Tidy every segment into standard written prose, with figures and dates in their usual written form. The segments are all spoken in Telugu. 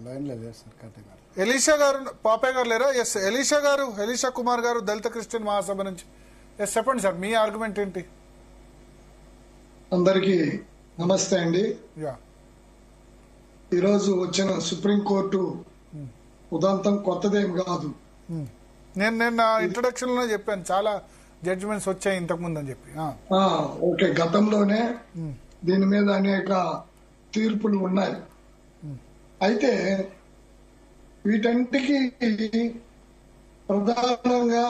లైన్ లేదు సార్ కరెక్ట్. ఎలీషా గారు, పాపయ్య గారు లేరా? ఎస్, ఎలీషా గారు, ఎలీషా కుమార్ గారు, దళిత క్రిస్టియన్ మహాసభ నుంచి. ఎస్, చెప్పండి సార్, మీ ఆర్గ్యుమెంట్ ఏంటి? అందరికీ నమస్తే అండి. యా, ఈరోజు వచ్చిన సుప్రీంకోర్టు ఉదంతం కొత్తదేం కాదు. నేను నా ఇంట్రొడక్షన్ లోనే చెప్పాను, చాలా జడ్జిమెంట్స్ వచ్చాయి ఇంతకు ముందు అని చెప్పి. ఓకే, గతంలోనే దీని మీద అనేక తీర్పులు ఉన్నాయి. అయితే వీటన్నిటికీ ప్రధానంగా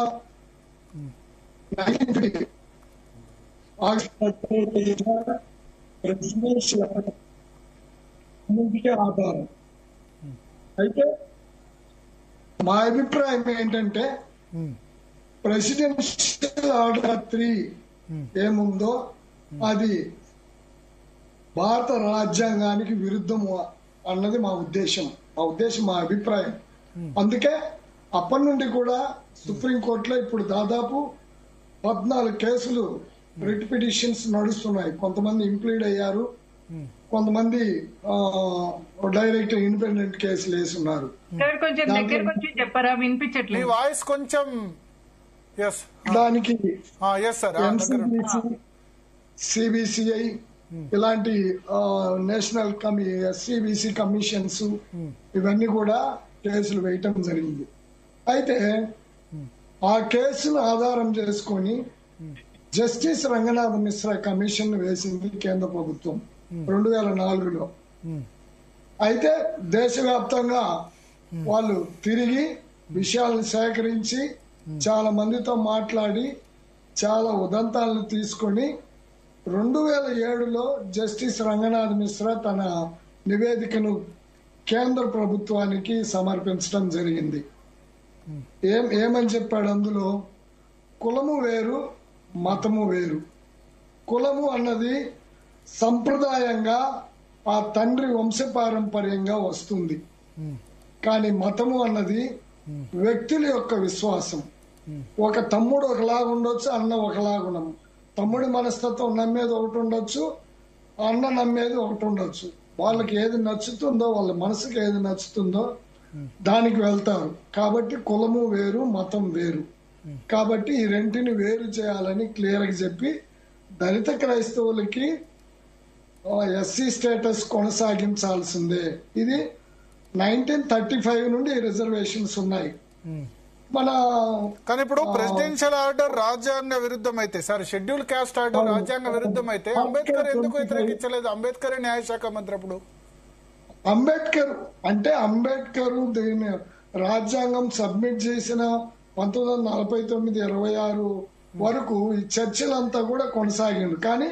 ఆధారం. అయితే మా అభిప్రాయం ఏంటంటే ప్రెసిడెన్షియల్ ఆర్డర్ 3 ఏముందో అది భారత రాజ్యాంగానికి విరుద్ధము అన్నది మా ఉద్దేశం, మా అభిప్రాయం. అందుకే అప్పటి నుండి కూడా సుప్రీంకోర్టులో ఇప్పుడు దాదాపు 14 కేసులు రిట్ పిటిషన్స్ నడుస్తున్నాయి. కొంతమంది ఇంప్లీడ్ అయ్యారు, కొంతమంది డైరెక్ట్ ఇండిపెండెంట్ కేసులు వేస్తున్నారు. చెప్పరా, వినిపించట్లేదు వాయిస్ కొంచెం. దానికి NCBC, CBCI ఇలాంటి నేషనల్ SCBC కమిషన్స్ ఇవన్నీ కూడా కేసులు వేయటం జరిగింది. అయితే ఆ కేసును ఆధారం చేసుకొని జస్టిస్ రంగనాథ్ మిశ్రా కమిషన్ వేసింది కేంద్ర ప్రభుత్వం 2004లో. అయితే దేశవ్యాప్తంగా వాళ్ళు తిరిగి విషయాలను సేకరించి చాలా మందితో మాట్లాడి చాలా ఉదంతాలను తీసుకొని 2007లో జస్టిస్ రంగనాథ్ మిశ్రా తన నివేదికను కేంద్ర ప్రభుత్వానికి సమర్పించడం జరిగింది. ఏమని చెప్పాడు అందులో? కులము వేరు, మతము వేరు. కులము అన్నది సంప్రదాయంగా ఆ తండ్రి వంశపారంపర్యంగా వస్తుంది, కానీ మతము అన్నది వ్యక్తుల యొక్క విశ్వాసం. ఒక తమ్ముడు ఒకలాగా ఉండొచ్చు, అన్న ఒకలాగా. తమ్ముడి మనస్తత్వం నమ్మేది ఒకటి ఉండొచ్చు, అన్న నమ్మేది ఒకటి ఉండొచ్చు. వాళ్ళకి ఏది నచ్చుతుందో, వాళ్ళ మనసుకి ఏది నచ్చుతుందో దానికి వెళ్తారు. కాబట్టి కులము వేరు, మతం వేరు. కాబట్టి ఈ రెంటిని వేరు చేయాలని క్లియర్ గా చెప్పి దళిత క్రైస్తవులకి SC స్టేటస్ కొనసాగించాల్సిందే. ఇది 1935 నుండి రిజర్వేషన్స్ ఉన్నాయి. కానీ ఇప్పుడు ప్రెసిడెన్షియల్ ఆర్డర్ రాజ్యాంగ విరుద్ధం అయితే, సార్ షెడ్యూల్ క్యాస్ట్ ఆర్డర్ రాజ్యాంగ విరుద్ధం అయితే అంబేద్కర్ ఎందుకు వ్యతిరేకించలేదు? అంబేద్కర్ న్యాయశాఖ మంత్రి అప్పుడు. అంబేద్కర్ దీని రాజ్యాంగం సబ్మిట్ చేసిన 1949-26 వరకు ఈ చర్చలంతా కూడా కొనసాగింది. కానీ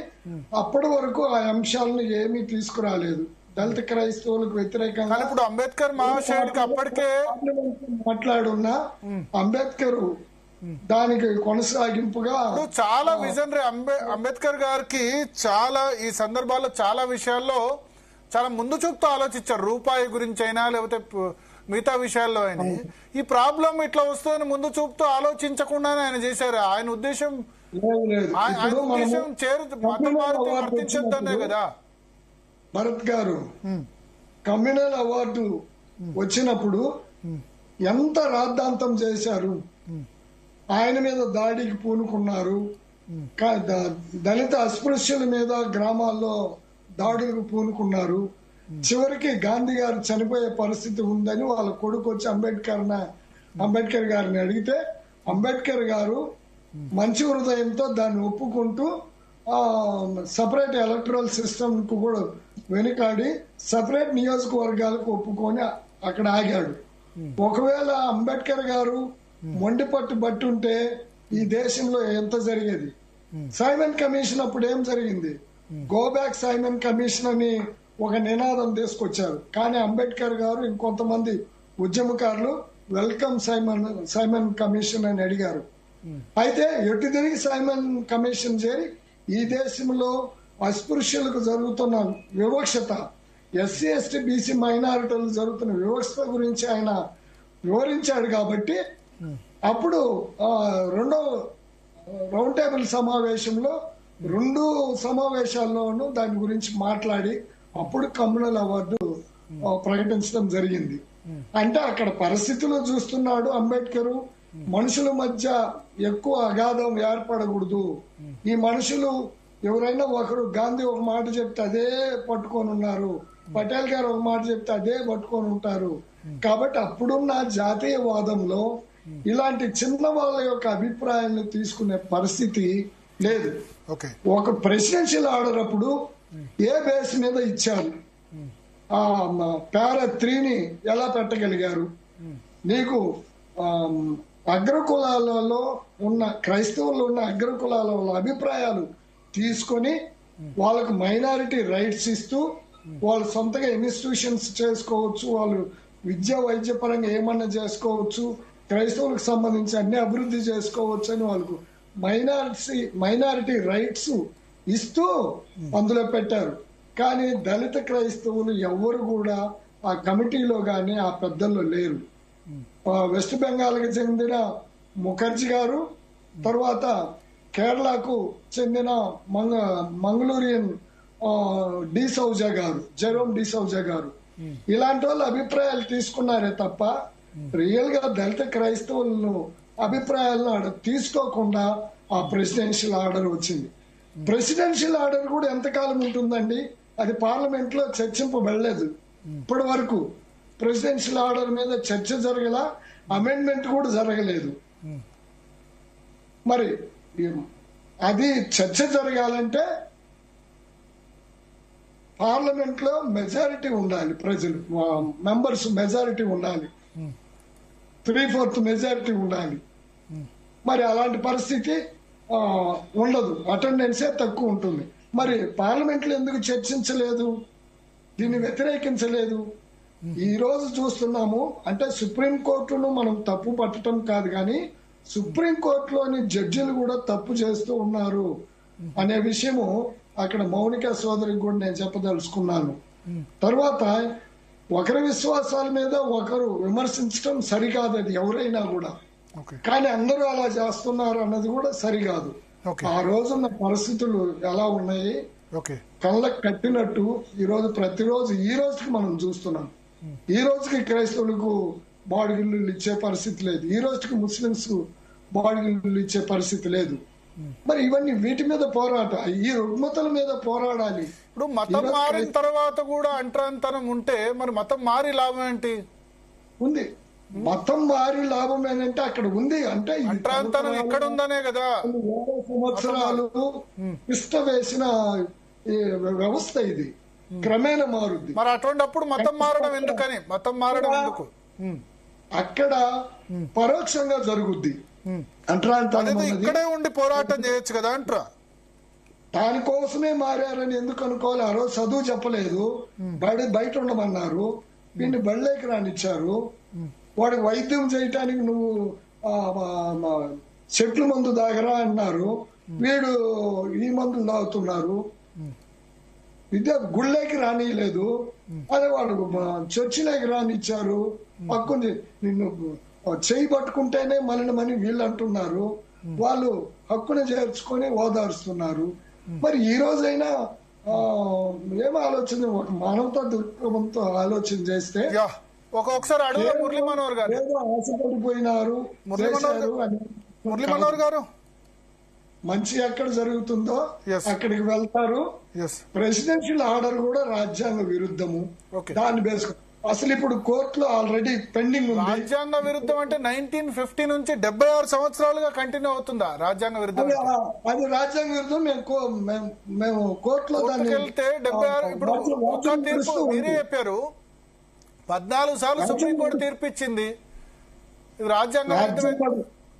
అప్పటి వరకు ఆ అంశాలను ఏమీ తీసుకురాలేదు దళిత క్రైస్తవులకు వ్యతిరేకంగా. ఇప్పుడు అంబేద్కర్ మహాశయుడికి అప్పటికే మాట్లాడున్నా అంబేద్కర్ దానికి కొనసాగింపుగా చాలా విజనరీ. అంబేద్కర్ గారికి చాలా ఈ సందర్భాల్లో చాలా విషయాల్లో చాలా ముందు చూపుతూ ఆలోచించారు. రూపాయి గురించి అయినా లేకపోతే మిగతా విషయాల్లో అయినా ఈ ప్రాబ్లం ఇట్లా వస్తుందని ముందు చూపుతూ ఆలోచించకుండానే ఆయన చేశారు. ఆయన ఉద్దేశం వర్తించద్దనే కదా. భరత్ గారు కమ్యూనల్ అవార్డు వచ్చినప్పుడు ఎంత రాద్ధాంతం చేశారు, ఆయన మీద దాడికి పూనుకున్నారు, దళిత అస్పృశ్యుల మీద గ్రామాల్లో దాడులకు పూనుకున్నారు. చివరికి గాంధీ గారు చనిపోయే పరిస్థితి ఉందని వాళ్ళ కొడుకు వచ్చి అంబేద్కర్ గారిని అడిగితే అంబేద్కర్ గారు మంచి హృదయంతో దాన్ని ఒప్పుకుంటూ సపరేట్ ఎలక్టరల్ సిస్టమ్ కు కూడా వెనుకాడి సపరేట్ నియోజకవర్గాలకు ఒప్పుకొని అక్కడ ఆగాడు. ఒకవేళ అంబేద్కర్ గారు మొండి పట్టుంటే ఈ దేశంలో ఎంత జరిగేది? సైమన్ కమిషన్ అప్పుడు ఏం జరిగింది? గో బ్యాక్ సైమన్ కమిషన్ అని ఒక నినాదం తీసుకొచ్చారు. కానీ అంబేద్కర్ గారు ఇంకొంతమంది ఉద్యమకారులు వెల్కమ్ సైమన్ కమిషన్ అని అడిగారు. అయితే ఎటు తిరిగి సైమన్ కమిషన్ చేరి ఈ దేశంలో అస్పృశ్యులకు జరుగుతున్న వివక్షత, SC ST BC మైనారిటీలకు జరుగుతున్న వివక్షత గురించి ఆయన వివరించాడు. కాబట్టి అప్పుడు రెండో రౌండ్ టేబుల్ సమావేశంలో 2 సమావేశాల్లోనూ దాని గురించి మాట్లాడి అప్పుడు కమ్యూనల్ అవార్డు ప్రకటించడం జరిగింది. అంటే అక్కడ పరిస్థితులు చూస్తున్నాడు అంబేద్కర్. మనుషుల మధ్య ఎక్కువ అగాధం ఏర్పడకూడదు. ఈ మనుషులు ఎవరైనా ఒకరు గాంధీ ఒక మాట చెప్తే అదే పట్టుకొని ఉన్నారు, పటేల్ గారు ఒక మాట చెప్తే అదే పట్టుకొని ఉంటారు. కాబట్టి అప్పుడున్న జాతీయవాదంలో ఇలాంటి చిన్న వాళ్ళ యొక్క అభిప్రాయాన్ని తీసుకునే పరిస్థితి లేదు. ఒక ప్రెసిడెన్షియల్ ఆర్డర్ అప్పుడు ఏ బేస్ మీద ఇచ్చారు, ఆ పారా 3ని ఎలా పెట్టగలిగారు? నీకు అగ్రకులాలలో ఉన్న క్రైస్తవులు ఉన్న అగ్రకులాల అభిప్రాయాలు తీసుకొని వాళ్ళకు మైనారిటీ రైట్స్ ఇస్తూ వాళ్ళు సొంతగా ఇన్స్టిట్యూషన్స్ చేసుకోవచ్చు, వాళ్ళు విద్యా వైద్య పరంగా ఏమన్నా చేసుకోవచ్చు, క్రైస్తవులకు సంబంధించి అన్ని అభివృద్ధి చేసుకోవచ్చు అని వాళ్ళకు మైనారిటీ రైట్స్ ఇస్తూ అందులో పెట్టారు. కానీ దళిత క్రైస్తవులు ఎవరు కూడా ఆ కమిటీలో గాని ఆ పెద్దల్లో లేరు. వెస్ట్ బెంగాల్కి చెందిన ముఖర్జీ గారు, తర్వాత కేరళకు చెందిన మంగళూరియన్ డిసౌజా గారు, జెరోమ్ డిసౌజా గారు, ఇలాంటి వాళ్ళ అభిప్రాయాలు తీసుకున్నారే తప్ప రియల్ గా దళిత క్రైస్తవులను అభిప్రాయాలను తీసుకోకుండా ఆ ప్రెసిడెన్షియల్ ఆర్డర్ వచ్చింది. ప్రెసిడెన్షియల్ ఆర్డర్ కూడా ఎంతకాలం ఉంటుందండి? అది పార్లమెంట్ లో చర్చింపబడలేదు. ఇప్పటి వరకు ప్రెసిడెన్షియల్ ఆర్డర్ మీద చర్చ జరగల, అమెండ్మెంట్ కూడా జరగలేదు. మరి అది చర్చ జరగాలంటే పార్లమెంట్ లో మెజారిటీ ఉండాలి, ప్రజలు మెంబర్స్ మెజారిటీ ఉండాలి, 3/4 మెజారిటీ ఉండాలి. మరి అలాంటి పరిస్థితి ఉండదు, అటెండెన్సే తక్కువ ఉంటుంది. మరి పార్లమెంట్ లో ఎందుకు చర్చించలేదు, దీన్ని వ్యతిరేకించలేదు? ఈ రోజు చూస్తున్నాము, అంటే సుప్రీంకోర్టును మనం తప్పు పట్టడం కాదు, కానీ సుప్రీంకోర్టులోని జడ్జిలు కూడా తప్పు చేస్తూ ఉన్నారు అనే విషయము అక్కడ మౌనిక సోదరికి కూడా నేను చెప్పదలుచుకున్నాను. తర్వాత ఒకరి విశ్వాసాల మీద ఒకరు విమర్శించడం సరికాదు, అది ఎవరైనా కూడా. కానీ అందరూ అలా చేస్తున్నారు అన్నది కూడా సరికాదు. ఆ రోజున్న పరిస్థితులు ఎలా ఉన్నాయి, కళ్ళకు కట్టినట్టు ఈ రోజు ప్రతిరోజు ఈ రోజుకి మనం చూస్తున్నాం. ఈ రోజుకి క్రైస్తవులకు బాడిగిళ్ళు ఇచ్చే పరిస్థితి లేదు, ఈ రోజుకి ముస్లింస్ బాడిగిళ్ళు ఇచ్చే పరిస్థితి లేదు. మరి ఇవన్నీ వీటి మీద పోరాటం, ఈ రుగ్మతల మీద పోరాడాలి. ఇప్పుడు మతం మారిన తర్వాత కూడా అంటరాంతరం ఉంటే మరి మతం మారి లాభం ఏంటి? ఉంది, మతం మారి లాభం ఏంటంటే అక్కడ ఉంది. అంటే అంటరాంతరం ఎక్కడ ఉందనే కదా, 100 సంవత్సరాలు ఇష్ట వేసిన వ్యవస్థ ఇది క్రమేణా మారుద్ది. మరి అటువంటిప్పుడు మతం మారడం ఎందుకని, మతం మారడం ఎందుకు? అక్కడ పరోక్షంగా జరుగుద్ది అంటరాంతరం. ఇక్కడే ఉండి పోరాటం చేయొచ్చు కదా అంటారా? దానికోసమే మారారని ఎందుకు అనుకోవాలి? ఆ రోజు చదువు చెప్పలేదు, బయట ఉండమన్నారు, వీడిని బళ్ళేకి రానిచ్చారు. వాడికి వైద్యం చేయటానికి నువ్వు చెట్ల మందు దాగరా అన్నారు, వీడు ఈ మందులు తాగుతున్నారు. విద్య గుళ్ళేకి రానియలేదు, అదే వాడు చర్చిలోకి రానిచ్చారు. పక్కుంది నిన్ను చేయి పట్టుకుంటేనే మలినమని వీళ్ళు అంటున్నారు, వాళ్ళు హక్కును చేర్చుకొని ఓదారుస్తున్నారు. మరి ఈ రోజైనా ఏం ఆలోచన, ఒక మానవతా దృక్పథంతో ఆలోచన చేస్తే ఒక్కొక్కసారి అడుగు మురళీ మనోహర్ గారు ఏదో ఆశపడిపోయినారు. మురళీ మనోహర్ గారు మంచి ఎక్కడ జరుగుతుందో అక్కడికి వెళ్తారు. ప్రెసిడెన్షియల్ ఆర్డర్ కూడా రాజ్యాంగ విరుద్ధము. దాన్ని బేసుకుని అసలు ఇప్పుడు కోర్టులో ఆల్రెడీ పెండింగ్ ఉంది. రాజ్యాంగ విరుద్ధం అంటే 1950 నుంచి 76 సంవత్సరాలుగా కంటిన్యూ అవుతుందా రాజ్యాంగ విరుద్ధం? అది రాజ్యాంగ విరుద్ధం. మేము కోర్టులో దాన్ని వెళ్తే 76 ఇప్పుడు ఒక తీర్పు మీరే చెప్పారు, 14 సార్లు సుప్రీంకోర్టు తీర్పిచ్చింది. రాజ్యాంగ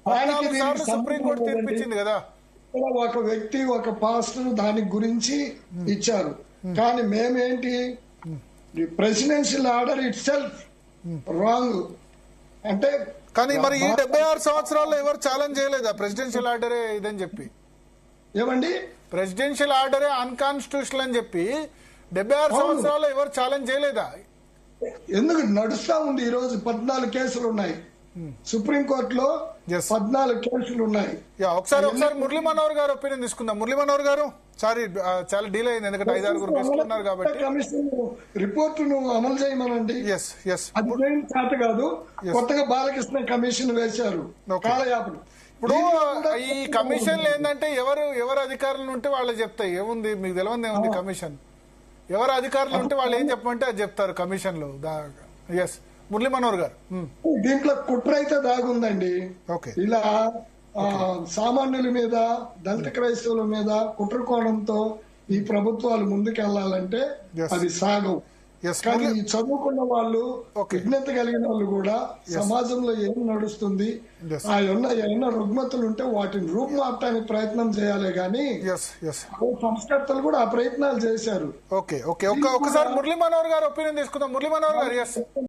14 సార్లు సుప్రీంకోర్టు తీర్పిచ్చింది కదా. ఒక వ్యక్తి ఒక పాస్టర్ దాని గురించి ఇచ్చారు, కానీ మేమేంటి presidential order itself wrong అంటే. కానీ మరి ఈ 76 సంవత్సరాల్లో ఎవరు ఛాలెంజ్ చేయలేదా ప్రెసిడెన్షియల్ ఆర్డరే ఇదని చెప్పి? ఏమండి, ప్రెసిడెన్షియల్ ఆర్డరే అన్కాన్స్టిట్యూషనల్ అని చెప్పి 76 సంవత్సరాల్లో ఎవరు ఛాలెంజ్ చేయలేదా? ఎందుకు నడుస్తా ఉంది? ఈ రోజు 14 కేసులు ఉన్నాయి. సుప్రీంకోర్టులో Yes. 14 కేసులు ఉన్నాయి. ఒకసారి మురళీ మనోహర్ గారు ఒపీనియన్ తీసుకుందాం. మురళీ మనోహర్ గారు, సారీ చాలా డీల్ అయింది ఎందుకంటే 5-6 గెస్టులు ఉన్నారు కాబట్టి. కమిషన్ రిపోర్టును అమలు చేయమనండి. ఎస్ ఎస్ అది చేయని చేత కాదు. కొత్తగా బాలకృష్ణ కమిషన్ వేశారు. Okay. కాలయాపన. ఇప్పుడు ఈ కమిషన్లు ఏంటంటే ఎవరు అధికారులు ఉంటే వాళ్ళు చెప్తాయి. ఏముంది మీకు తెలియదు ఏముంది కమిషన్. ఎవరు అధికారులు ఉంటే వాళ్ళు ఏం చెప్పమంటే అది చెప్తారు కమిషన్లు. ఎస్ మురళీ మనోహర్ గారు. దీంట్లో కుట్ర అయితే దాగుందండి. ఓకే. ఇలా సామాన్యుల మీద, దళిత క్రైస్తవుల మీద కుట్ర కోణంతో ఈ ప్రభుత్వాలు ముందుకెళ్లాలంటే Yes. అది సాగవు. Yes. కానీ ఈ చదువుకున్న వాళ్ళు, Okay. విజ్ఞత కలిగిన వాళ్ళు కూడా సమాజంలో ఏం నడుస్తుంది, Yes. ఏమన్నా రుగ్మతలు ఉంటే వాటిని రూపుమాపడానికి ప్రయత్నం చేయాలి. కానీ ఎస్ ఎస్ సంస్కర్తలు కూడా ఆ ప్రయత్నాలు చేశారు. ఓకే ఓకే ఒకసారి మురళీ మనోహర్ గారు ఒపీనియన్ తీసుకుందాం. మురళీ మనోహర్ గారు. ఎస్